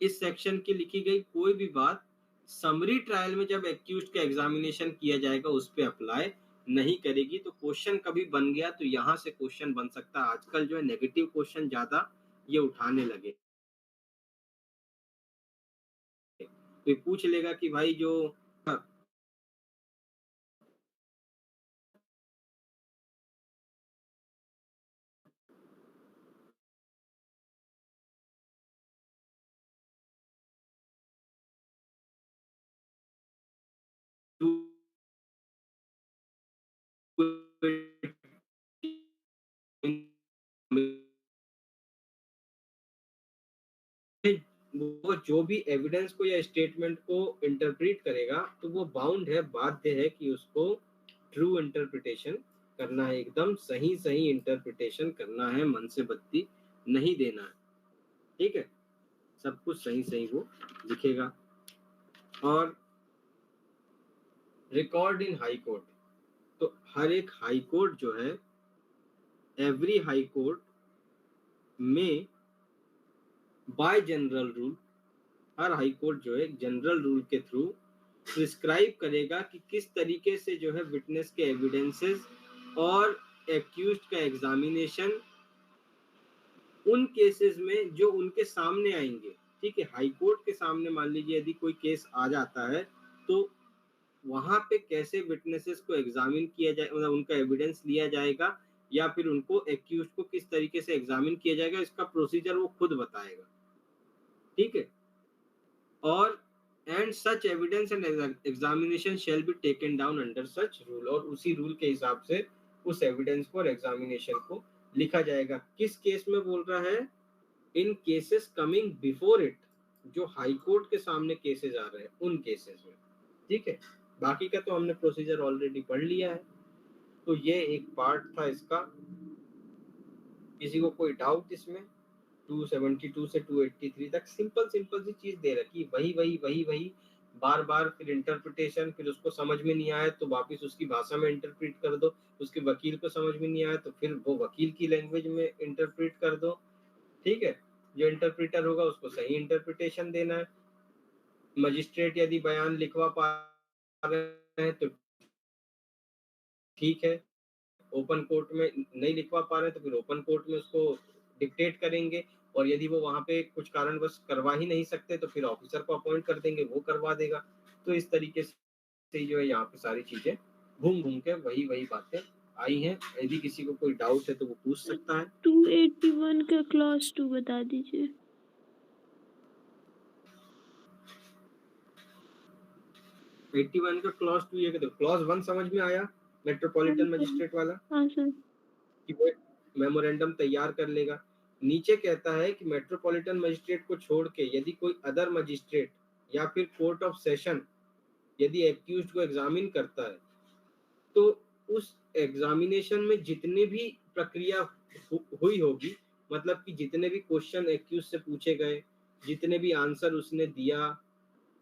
इस सेक्शन की लिखी गई कोई भी बात समरी ट्रायल में जब एक्यूज्ड का एग्जामिनेशन किया जाएगा उस पे अप्लाई नहीं करेगी। तो क्वेश्चन कभी बन गया तो यहाँ से क्वेश्चन बन सकता है। आजकल जो है नेगेटिव क्वेश्चन ज्यादा ये उठाने लगे, तो पूछ लेगा कि भाई जो वो जो भी एविडेंस को या स्टेटमेंट को इंटरप्रेट करेगा तो वो बाउंड है, बाध्य है कि उसको ट्रू इंटरप्रिटेशन करना है, एकदम सही सही इंटरप्रिटेशन करना है, मन से बत्ती नहीं देना है। ठीक है, सब कुछ सही सही वो लिखेगा। और रिकॉर्ड इन हाई कोर्ट, तो हर एक हाई कोर्ट जो है, एवरी हाई कोर्ट में बाय जनरल रूल, हर हाई कोर्ट जो है जनरल रूल के थ्रू प्रिस्क्राइब करेगा कि किस तरीके से जो है विटनेस के एविडेंसेस और एक्यूज्ड का एग्जामिनेशन उन केसेस में जो उनके सामने आएंगे। ठीक है, हाई कोर्ट के सामने मान लीजिए यदि कोई केस आ जाता है तो वहां पे कैसे विटनेसेस को एग्जामिन किया जाए, मतलब उनका एविडेंस लिया जाएगा या फिर उनको एक्यूज्ड को किस तरीके से एग्जामिन किया जाएगा, इसका प्रोसीजर वो खुद बताएगा। ठीक है, और and such evidence and examination shall be taken down under such rule, और उसी रूल के हिसाब से उस एविडेंस को और एग्जामिनेशन को लिखा जाएगा। किस केस में बोल रहा है, इन केसेस कमिंग बिफोर इट, जो हाई कोर्ट के सामने केसेस आ रहे हैं उन केसेस में। ठीक है, बाकी का तो हमने प्रोसीजर ऑलरेडी पढ़ लिया है। तो ये एक पार्ट था इसका। किसी को कोई डाउट इसमें? 272 से 283 तक सिंपल सिंपल सी चीज दे रखी, वही वही वही वही बार बार, फिर इंटरप्रिटेशन, फिर उसको समझ में नहीं आया तो वापस उसकी भाषा में इंटरप्रेट कर दो, उसके वकील को समझ में नहीं आया तो फिर वो वकील की लैंग्वेज में इंटरप्रेट कर दो। ठीक है, जो इंटरप्रेटर होगा उसको सही इंटरप्रिटेशन देना है। मजिस्ट्रेट यदि बयान लिखवा पा रहे हैं तो ठीक है, ओपन कोर्ट में नहीं लिखवा पा रहे हैं तो फिर ओपन कोर्ट में उसको डिक्टेट करेंगे, और यदि वो वहाँ पे कुछ कारणवश करवा ही नहीं सकते तो फिर ऑफिसर को अपॉइंट कर देंगे, वो करवा देगा। तो इस तरीके से जो है यहाँ पे सारी चीजें घूम के वही बातें आई हैं। यदि किसी को कोई डाउट है तो वो पूछ सकता है। 281 का क्लॉज 2 बता दीजिए। 81 का क्लॉज 2 ये क्लॉज 1 समझ में आया, मेट्रोपॉलिटन मजिस्ट्रेट वाला, हाँ सर। कि वो मेमोरेंडम तैयार कर लेगा। नीचे कहता है कि मेट्रोपॉलिटन मजिस्ट्रेट को छोड़ के यदि कोई अदर मजिस्ट्रेट या फिर कोर्ट ऑफ सेशन यदि एक्यूज्ड को एग्जामिन करता है तो उस एग्जामिनेशन में जितनी भी प्रक्रिया हुई होगी, मतलब कि जितने भी क्वेश्चन एक्यूज से पूछे गए, जितने भी आंसर उसने दिया,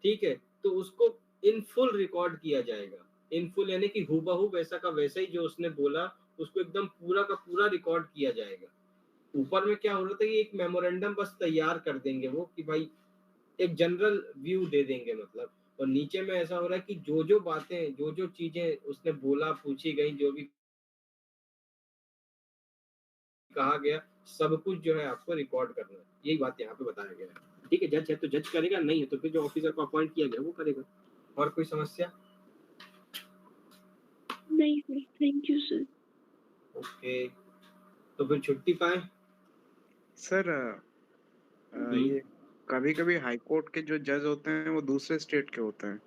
ठीक है, तो उसको इन फुल रिकॉर्ड किया जाएगा। इन फुल यानी कि हूबहू वैसा का वैसा ही जो उसने बोला उसको एकदम पूरा का पूरा रिकॉर्ड किया जाएगा। ऊपर में क्या हो रहा था कि एक मेमोरेंडम बस तैयार कर देंगे वो, कि भाई एक जनरल व्यू दे देंगे मतलब, और नीचे में ऐसा हो रहा है कि जो बातें जो चीजें उसने बोला पूछी गई, जो भी कहा गया, सब कुछ जो है आपको रिकॉर्ड करना है। यही बात यहाँ पे बताया गया है। ठीक है, जज है तो जज करेगा, नहीं है तो फिर जो ऑफिसर को अपॉइंट किया गया वो करेगा। और कोई समस्या? नहीं sir, thank you sir. Okay, तो फिर छुट्टी पाए सर ये कभी कभी हाई कोर्ट के जो जज होते हैं वो दूसरे स्टेट के होते हैं,